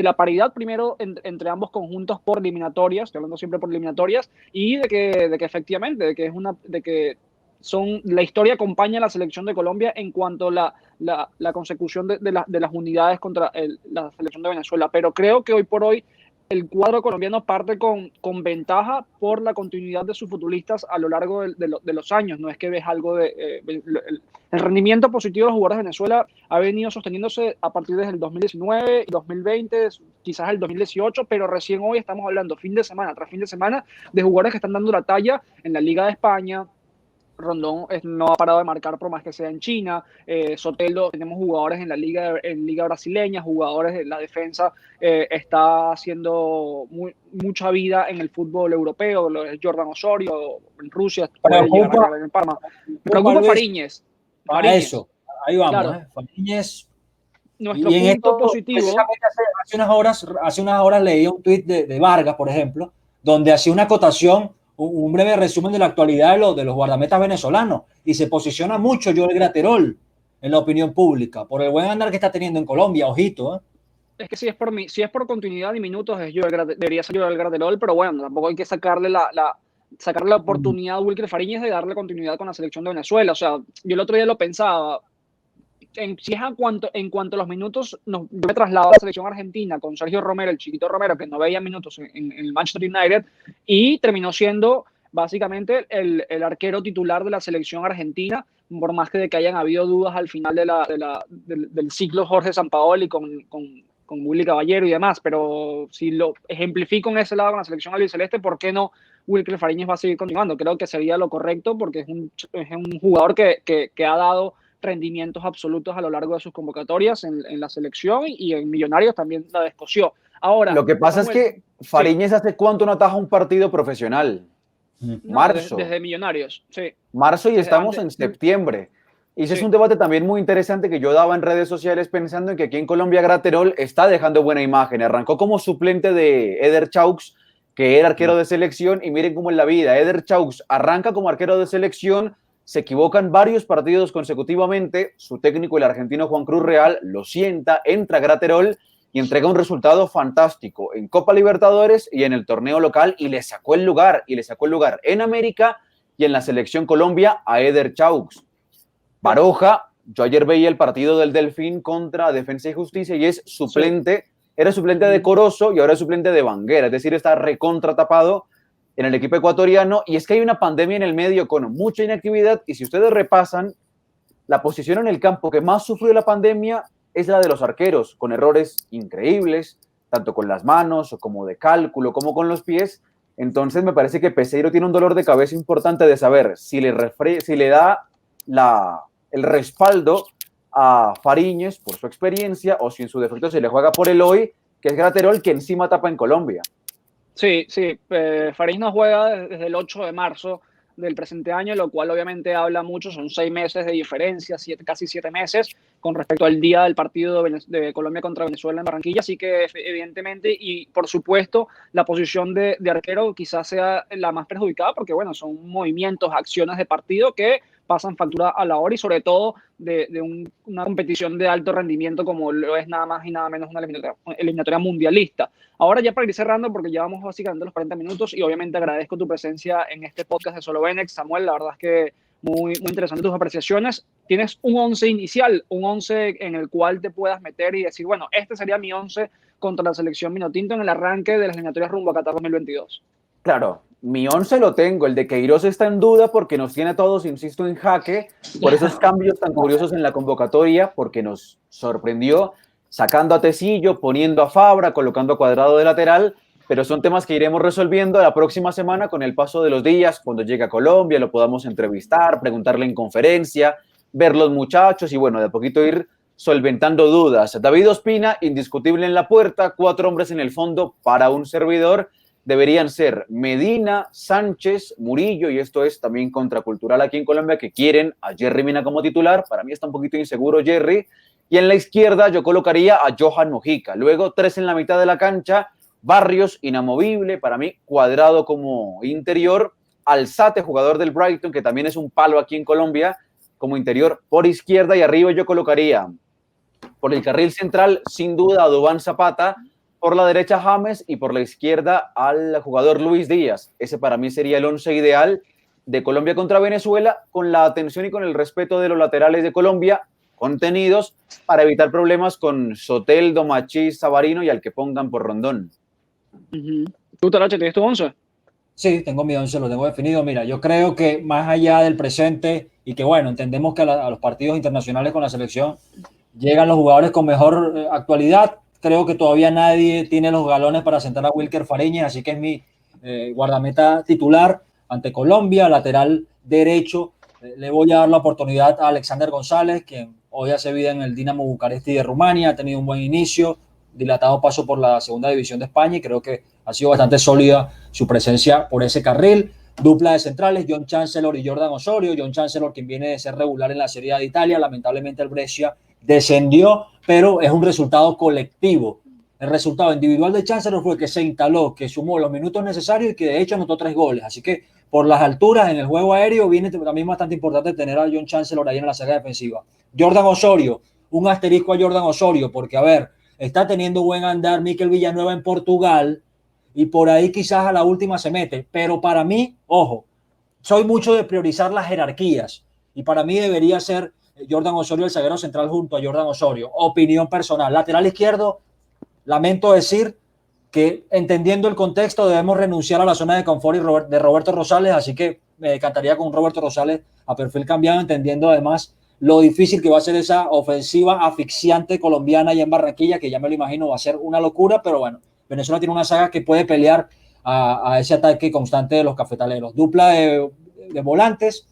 Speaker 2: la paridad primero entre ambos conjuntos por eliminatorias, estoy hablando siempre por eliminatorias, y de que efectivamente, de que la historia acompaña a la selección de Colombia en cuanto a la consecución de las unidades contra la selección de Venezuela. Pero creo que hoy por hoy el cuadro colombiano parte con ventaja por la continuidad de sus futbolistas a lo largo de los años. No es que ves algo el rendimiento positivo de los jugadores de Venezuela ha venido sosteniéndose a partir del 2019 y 2020, quizás el 2018, pero recién hoy estamos hablando fin de semana tras fin de semana de jugadores que están dando la talla en la Liga de España. Rondón no ha parado de marcar por más que sea en China. Soteldo, tenemos jugadores en la liga brasileña, jugadores de la defensa, está haciendo mucha vida en el fútbol europeo. Lo es Jordan Osorio en Rusia, puede llegar a en el Parma. Me preocupa Fariñez.
Speaker 3: Eso, ahí vamos,
Speaker 2: claro.
Speaker 3: Fariñez.
Speaker 2: Nuestro punto
Speaker 3: esto,
Speaker 2: positivo.
Speaker 3: Hace unas horas leí un tuit de Vargas, por ejemplo, donde hacía una acotación, un breve resumen de la actualidad de los guardametas venezolanos, y se posiciona mucho Joel Graterol en la opinión pública por el buen andar que está teniendo en Colombia, ojito.
Speaker 2: Es que si es por continuidad y minutos debería ser Joel Graterol, pero bueno, tampoco hay que sacarle la oportunidad a Wilker Fariñez de darle continuidad con la selección de Venezuela. O sea, yo el otro día lo pensaba, si es en cuanto a los minutos, yo me traslado a la selección argentina con Sergio Romero, el chiquito Romero, que no veía minutos en el Manchester United, y terminó siendo básicamente el arquero titular de la selección argentina, por más que hayan habido dudas al final del ciclo Jorge Sampaoli con Willy Caballero y demás, pero si lo ejemplifico en ese lado con la selección albiceleste, ¿por qué no Wilker Fariñez va a seguir continuando? Creo que sería lo correcto porque es un jugador que ha dado rendimientos absolutos a lo largo de sus convocatorias en la selección y en Millonarios también la descoció. Ahora,
Speaker 1: lo que pasa es que Fariñez hace cuánto no ataja un partido profesional. Marzo.
Speaker 2: Desde Millonarios, sí.
Speaker 1: Marzo y estamos en septiembre. Y ese es un debate también muy interesante que yo daba en redes sociales pensando en que aquí en Colombia Graterol está dejando buena imagen. Arrancó como suplente de Eder Chaux, que era arquero de selección, y miren cómo en la vida, Eder Chaux arranca como arquero de selección, se equivocan varios partidos consecutivamente, su técnico, el argentino Juan Cruz Real, lo sienta, entra a Graterol y entrega un resultado fantástico en Copa Libertadores y en el torneo local, y le sacó el lugar en América y en la selección Colombia a Eder Chaux. Baroja, yo ayer veía el partido del Delfín contra Defensa y Justicia y es suplente, era suplente de Corozo y ahora es suplente de Banguera, es decir, está recontratapado en el equipo ecuatoriano, y es que hay una pandemia en el medio con mucha inactividad, y si ustedes repasan, la posición en el campo que más sufrió la pandemia es la de los arqueros, con errores increíbles, tanto con las manos como de cálculo, como con los pies. Entonces me parece que Peseiro tiene un dolor de cabeza importante de saber si le da el respaldo a Fariñez por su experiencia o si en su defecto se le juega por el hoy, que es Graterol, que encima tapa en Colombia.
Speaker 2: Sí, Fariñez no juega desde el 8 de marzo del presente año, lo cual obviamente habla mucho, son 6 meses de diferencia, casi 7 meses con respecto al día del partido de Colombia contra Venezuela en Barranquilla, así que evidentemente y por supuesto la posición de arquero quizás sea la más perjudicada porque bueno, son movimientos, acciones de partido que pasan factura a la hora y sobre todo de una competición de alto rendimiento como lo es nada más y nada menos una eliminatoria mundialista. Ahora ya para ir cerrando, porque ya vamos básicamente los 40 minutos y obviamente agradezco tu presencia en este podcast de Solo Benex, Samuel, la verdad es que muy interesante tus apreciaciones. Tienes un 11 inicial, un 11 en el cual te puedas meter y decir, bueno, este sería mi 11 contra la selección Minotinto en el arranque de las eliminatorias rumbo a Qatar 2022.
Speaker 1: Claro, mi 11 lo tengo, el de Queiroz está en duda porque nos tiene a todos, insisto, en jaque, por esos cambios tan curiosos en la convocatoria, porque nos sorprendió sacando a Tecillo, poniendo a Fabra, colocando a Cuadrado de lateral, pero son temas que iremos resolviendo la próxima semana con el paso de los días, cuando llegue a Colombia, lo podamos entrevistar, preguntarle en conferencia, ver los muchachos y bueno, de a poquito ir solventando dudas. David Ospina, indiscutible en la puerta, 4 hombres en el fondo para un servidor. Deberían ser Medina, Sánchez, Murillo, y esto es también contracultural aquí en Colombia, que quieren a Jerry Mina como titular. Para mí está un poquito inseguro Jerry. Y en la izquierda yo colocaría a Johan Mojica. Luego 3 en la mitad de la cancha, Barrios, inamovible. Para mí, Cuadrado como interior. Alzate, jugador del Brighton, que también es un palo aquí en Colombia, como interior por izquierda. Y arriba yo colocaría por el carril central, sin duda, a Duván Zapata. Por la derecha James y por la izquierda al jugador Luis Díaz. Ese para mí sería el 11 ideal de Colombia contra Venezuela, con la atención y con el respeto de los laterales de Colombia, contenidos, para evitar problemas con Soteldo, Machís, Savarino y al que pongan por Rondón.
Speaker 2: ¿Tú, Tarache, tienes tu 11?
Speaker 3: Sí, tengo mi 11, lo tengo definido. Mira, yo creo que más allá del presente y que bueno, entendemos que a los partidos internacionales con la selección llegan los jugadores con mejor actualidad. Creo que todavía nadie tiene los galones para sentar a Wilker Fariñez, así que es mi guardameta titular ante Colombia, lateral derecho. Le voy a dar la oportunidad a Alexander González, quien hoy hace vida en el Dinamo Bucaresti de Rumania, ha tenido un buen inicio, dilatado paso por la segunda división de España y creo que ha sido bastante sólida su presencia por ese carril. Dupla de centrales, John Chancellor y Jordan Osorio. John Chancellor, quien viene de ser regular en la Serie A de Italia, lamentablemente el Brescia descendió, pero es un resultado colectivo. El resultado individual de Chancellor fue que se instaló, que sumó los minutos necesarios y que de hecho anotó 3 goles. Así que por las alturas en el juego aéreo viene también bastante importante tener a John Chancellor ahí en la saga defensiva. Jordan Osorio, un asterisco a Jordan Osorio, porque a ver, está teniendo buen andar Mikel Villanueva en Portugal y por ahí quizás a la última se mete, pero para mí, ojo, soy mucho de priorizar las jerarquías y para mí debería ser Jordan Osorio, el zaguero central, junto a Jordan Osorio. Opinión personal. Lateral izquierdo, lamento decir que entendiendo el contexto debemos renunciar a la zona de confort de Roberto Rosales, así que me decantaría con Roberto Rosales a perfil cambiado, entendiendo además lo difícil que va a ser esa ofensiva asfixiante colombiana allá en Barranquilla, que ya me lo imagino va a ser una locura, pero bueno, Venezuela tiene una saga que puede pelear a ese ataque constante de los cafetaleros. Dupla de volantes,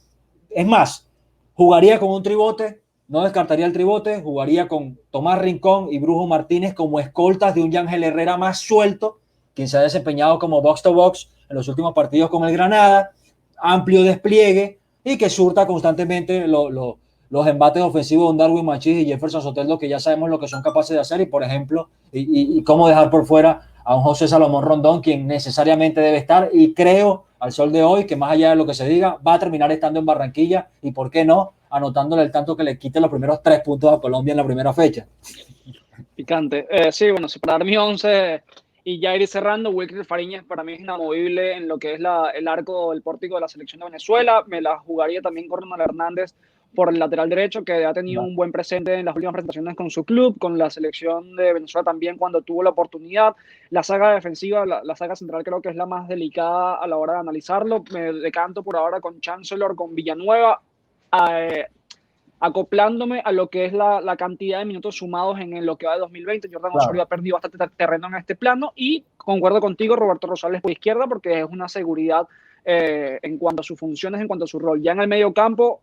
Speaker 3: es más, jugaría con un tribote, no descartaría el tribote, jugaría con Tomás Rincón y Brujo Martínez como escoltas de un Yángel Herrera más suelto, quien se ha desempeñado como box to box en los últimos partidos con el Granada, amplio despliegue y que surta constantemente los embates ofensivos de un Darwin Machís y Jefferson Soteldo, que ya sabemos lo que son capaces de hacer, y por ejemplo, y cómo dejar por fuera a un José Salomón Rondón, quien necesariamente debe estar, y creo al sol de hoy que más allá de lo que se diga, va a terminar estando en Barranquilla, y por qué no, anotándole el tanto que le quite los primeros 3 puntos a Colombia en la primera fecha.
Speaker 2: Picante. Sí, bueno, si para dar mi 11 y ya ir cerrando, Wilker Fariñas para mí es inamovible en lo que es el arco del pórtico de la selección de Venezuela. Me la jugaría también con Ronald Hernández por el lateral derecho, que ha tenido un buen presente en las últimas presentaciones con su club, con la selección de Venezuela también cuando tuvo la oportunidad. La saga defensiva, la saga central creo que es la más delicada a la hora de analizarlo. Me decanto por ahora con Chancellor, con Villanueva, acoplándome a lo que es la cantidad de minutos sumados en lo que va de 2020. Jordan Osorio ha perdido bastante terreno en este plano, y concuerdo contigo, Roberto Rosales por izquierda, porque es una seguridad en cuanto a sus funciones, en cuanto a su rol. Ya en el medio campo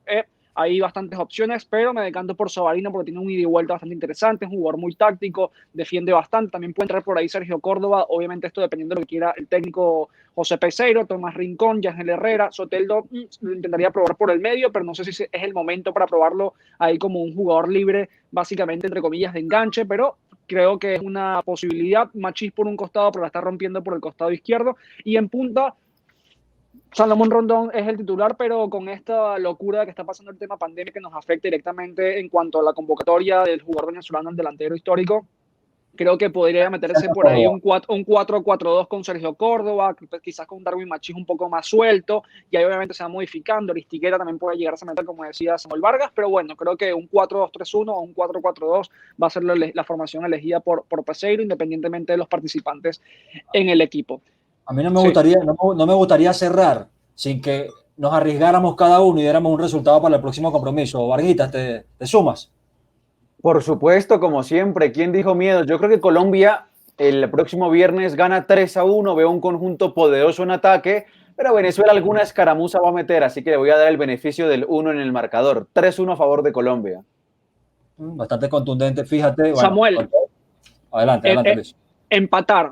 Speaker 2: hay bastantes opciones, pero me decanto por Sobarino porque tiene un ida y vuelta bastante interesante, es un jugador muy táctico, defiende bastante. También puede entrar por ahí Sergio Córdoba, obviamente esto dependiendo de lo que quiera el técnico José Peseiro, Tomás Rincón, Yángel Herrera. Soteldo lo intentaría probar por el medio, pero no sé si es el momento para probarlo ahí como un jugador libre, básicamente entre comillas de enganche, pero creo que es una posibilidad. Machís por un costado, pero la está rompiendo por el costado izquierdo, y en punta Salomón Rondón es el titular, pero con esta locura que está pasando el tema pandemia, que nos afecta directamente en cuanto a la convocatoria del jugador venezolano, el delantero histórico, creo que podría meterse por ahí un 4-4-2 con Sergio Córdoba, quizás con Darwin Machís un poco más suelto, y ahí obviamente se va modificando. Aristiqueta también puede llegarse a meter, como decía Samuel Vargas, pero bueno, creo que un 4-2-3-1 o un 4-4-2 va a ser la formación elegida por Peseiro, independientemente de los participantes en el equipo.
Speaker 3: A mí no me gustaría cerrar sin que nos arriesgáramos cada uno y diéramos un resultado para el próximo compromiso. Varguitas, ¿te sumas?
Speaker 1: Por supuesto, como siempre. ¿Quién dijo miedo? Yo creo que Colombia el próximo viernes gana 3-1. Veo un conjunto poderoso en ataque, pero Venezuela alguna escaramuza va a meter, así que le voy a dar el beneficio del 1 en el marcador. 3-1 a favor de Colombia.
Speaker 3: Bastante contundente, fíjate. Bueno,
Speaker 2: Samuel.
Speaker 3: Adelante, Luis.
Speaker 2: Empatar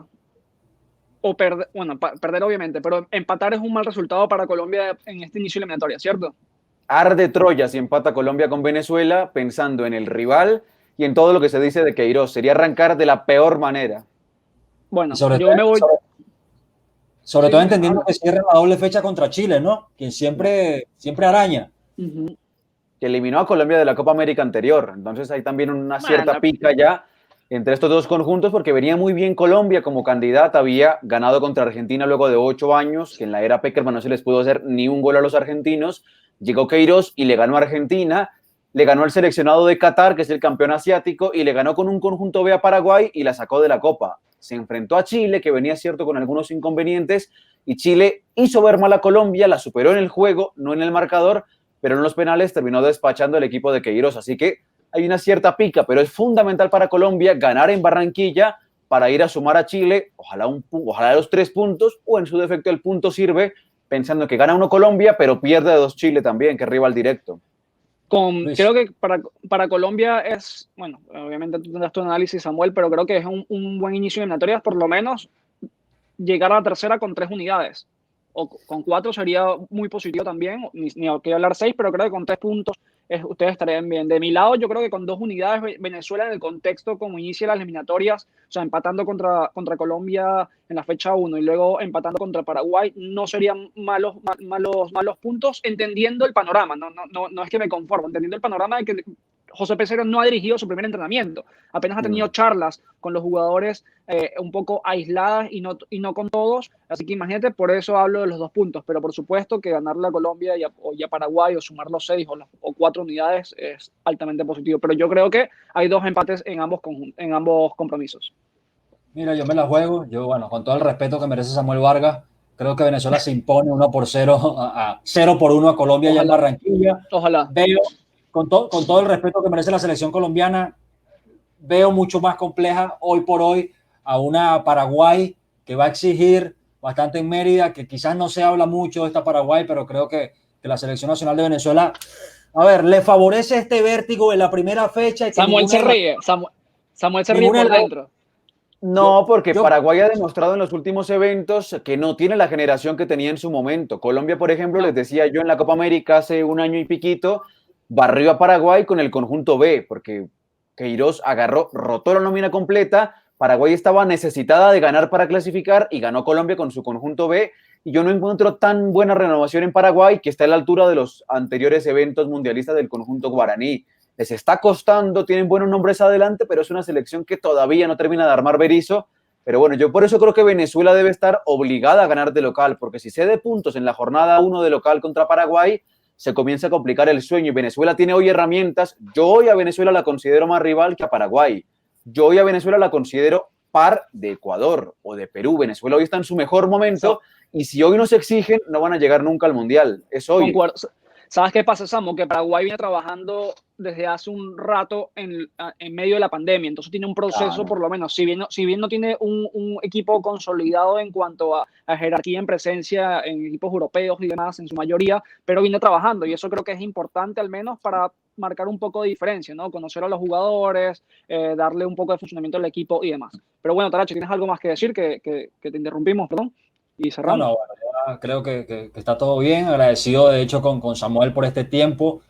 Speaker 2: o perder, bueno, perder obviamente, pero empatar es un mal resultado para Colombia en este inicio de eliminatoria, ¿cierto?
Speaker 1: Arde Troya si empata Colombia con Venezuela, pensando en el rival y en todo lo que se dice de Queiroz. Sería arrancar de la peor manera.
Speaker 2: Bueno, me voy...
Speaker 3: Sobre todo entendiendo que cierra la doble fecha contra Chile, ¿no? Quien siempre araña.
Speaker 1: Que eliminó a Colombia de la Copa América anterior. Entonces hay también una cierta pica ya entre estos dos conjuntos, porque venía muy bien Colombia como candidata, había ganado contra Argentina luego de 8 años, que en la era Peckerman no se les pudo hacer ni un gol a los argentinos. Llegó Queiroz y le ganó a Argentina, le ganó al seleccionado de Qatar, que es el campeón asiático, y le ganó con un conjunto B a Paraguay y la sacó de la Copa. Se enfrentó a Chile, que venía cierto con algunos inconvenientes, y Chile hizo ver mal a Colombia, la superó en el juego, no en el marcador, pero en los penales terminó despachando el equipo de Queiroz. Así que hay una cierta pica, pero es fundamental para Colombia ganar en Barranquilla para ir a sumar a Chile, ojalá los 3 puntos, o en su defecto el punto sirve pensando que gana 1 Colombia, pero pierde 2 Chile también, que es rival directo.
Speaker 2: Creo que para Colombia es, bueno, obviamente tú tendrás tu análisis, Samuel, pero creo que es un buen inicio de eliminatorias, por lo menos llegar a la tercera con 3 unidades, o con 4 sería muy positivo también, ni que hablar 6, pero creo que con 3 puntos ustedes estarían bien. De mi lado, yo creo que con 2 unidades Venezuela, en el contexto como inicia las eliminatorias, o sea, empatando contra Colombia en la fecha 1 y luego empatando contra Paraguay, no serían malos puntos, entendiendo el panorama. No es que me conformo, entendiendo el panorama de que José Peseiro no ha dirigido su primer entrenamiento, apenas ha tenido charlas con los jugadores un poco aisladas y no con todos, así que imagínate, por eso hablo de los 2 puntos, pero por supuesto que ganarle a Colombia y a Paraguay o sumar los 6 o 4 unidades es altamente positivo, pero yo creo que hay 2 empates en ambos compromisos.
Speaker 3: Mira, yo me la juego, bueno, con todo el respeto que merece Samuel Vargas, creo que Venezuela se impone 1-0 a 0-1 a Colombia. Ojalá. Ya en Barranquilla.
Speaker 2: Ojalá.
Speaker 3: Veo, con todo el respeto que merece la selección colombiana, veo mucho más compleja hoy por hoy a una Paraguay que va a exigir bastante en Mérida, que quizás no se habla mucho de esta Paraguay, pero creo que la selección nacional de Venezuela, a ver, le favorece este vértigo en la primera fecha.
Speaker 2: Samuel se ríe, Samuel se ríe por dentro.
Speaker 1: No, porque Paraguay ha demostrado en los últimos eventos que no tiene la generación que tenía en su momento. Colombia, por ejemplo, les decía yo en la Copa América hace un año y piquito, barrió a Paraguay con el conjunto B, porque Queiroz rotó la nómina completa, Paraguay estaba necesitada de ganar para clasificar y ganó Colombia con su conjunto B, y yo no encuentro tan buena renovación en Paraguay que está a la altura de los anteriores eventos mundialistas del conjunto guaraní. Les está costando, tienen buenos nombres adelante, pero es una selección que todavía no termina de armar Berizzo. Pero bueno, yo por eso creo que Venezuela debe estar obligada a ganar de local, porque si cede puntos en la jornada 1 de local contra Paraguay, se comienza a complicar el sueño. Y Venezuela tiene hoy herramientas. Yo hoy a Venezuela la considero más rival que a Paraguay. Yo hoy a Venezuela la considero par de Ecuador o de Perú. Venezuela hoy está en su mejor momento, y si hoy no se exigen, no van a llegar nunca al Mundial. Es hoy.
Speaker 2: Concuerdo. ¿Sabes qué pasa, Samu? Que Paraguay viene trabajando desde hace un rato en medio de la pandemia, entonces tiene un proceso, por lo menos, si bien no tiene un equipo consolidado en cuanto a jerarquía en presencia en equipos europeos y demás, en su mayoría, pero viene trabajando, y eso creo que es importante al menos para marcar un poco de diferencia, ¿no? Conocer a los jugadores, darle un poco de funcionamiento al equipo y demás. Pero bueno, Taracho, ¿tienes algo más que decir? Que te interrumpimos, perdón. Y cerramos.
Speaker 3: No, bueno, creo que está todo bien. Agradecido, de hecho, con Samuel por este tiempo.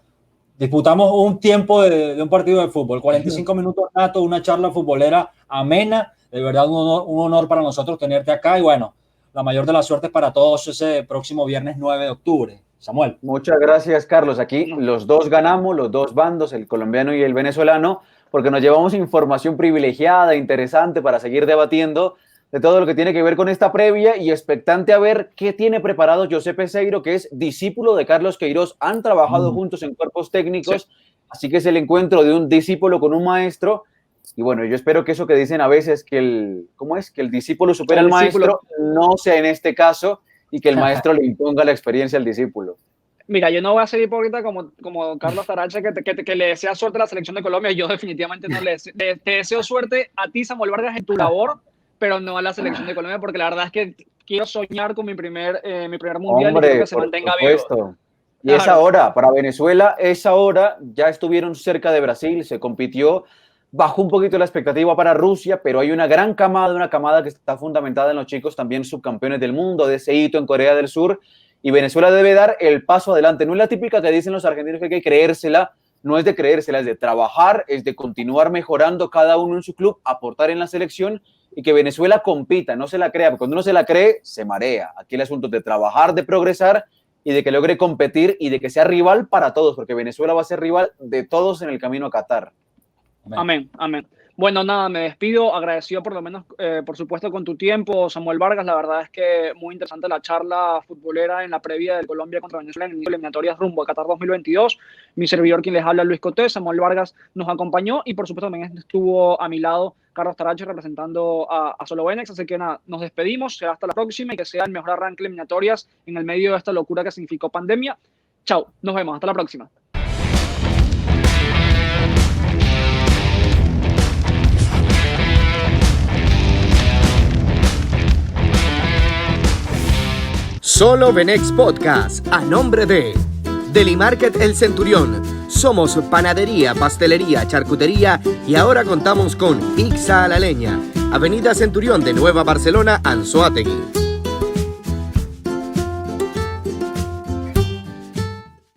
Speaker 3: Disputamos un tiempo de un partido de fútbol, 45 minutos nato, una charla futbolera amena. De verdad, un honor para nosotros tenerte acá. Y bueno, la mayor de las suertes para todos ese próximo viernes 9 de octubre. Samuel.
Speaker 1: Muchas gracias, Carlos. Aquí los dos ganamos, los dos bandos, el colombiano y el venezolano, porque nos llevamos información privilegiada, interesante para seguir debatiendo de todo lo que tiene que ver con esta previa, y expectante a ver qué tiene preparado José Peseiro, que es discípulo de Carlos Queiroz. Han trabajado juntos en cuerpos técnicos, así que es el encuentro de un discípulo con un maestro. Y bueno, yo espero que eso que dicen a veces, que el discípulo supera al maestro, no sea en este caso, y que el maestro le imponga la experiencia al discípulo.
Speaker 2: Mira, yo no voy a ser hipócrita como Carlos Tarache, que le desea suerte a la selección de Colombia. Yo definitivamente no te deseo suerte a ti, Samuel Vargas, en tu labor, pero no a la selección de Colombia, porque la verdad es que quiero soñar con mi primer mundial.
Speaker 1: Hombre,
Speaker 2: y creo que se mantenga vivo.
Speaker 1: Y es ahora, para Venezuela es ahora. Ya estuvieron cerca de Brasil, se compitió, bajó un poquito la expectativa para Rusia, pero hay una gran camada, una camada que está fundamentada en los chicos también subcampeones del mundo, de ese hito en Corea del Sur, y Venezuela debe dar el paso adelante. No es la típica que dicen los argentinos que hay que creérsela, no es de creérsela, es de trabajar, es de continuar mejorando cada uno en su club, aportar en la selección, y que Venezuela compita, no se la crea, porque cuando uno se la cree, se marea. Aquí el asunto es de trabajar, de progresar, y de que logre competir, y de que sea rival para todos, porque Venezuela va a ser rival de todos en el camino a Qatar.
Speaker 2: Amén, amén. Bueno, nada, me despido, agradecido por lo menos, por supuesto, con tu tiempo, Samuel Vargas. La verdad es que muy interesante la charla futbolera en la previa de Colombia contra Venezuela en eliminatorias rumbo a Qatar 2022. Mi servidor, quien les habla, Luis Coté. Samuel Vargas nos acompañó, y por supuesto también estuvo a mi lado Carlos Tarache representando a Solo Benex. Así que nada, nos despedimos, será hasta la próxima, y que sea el mejor arranque de eliminatorias en el medio de esta locura que significó pandemia. Chao, nos vemos, hasta la próxima.
Speaker 4: Solo Benex Podcast, a nombre de Delimarket El Centurión. Somos panadería, pastelería, charcutería, y ahora contamos con pizza a la leña. Avenida Centurión de Nueva Barcelona, Anzoátegui.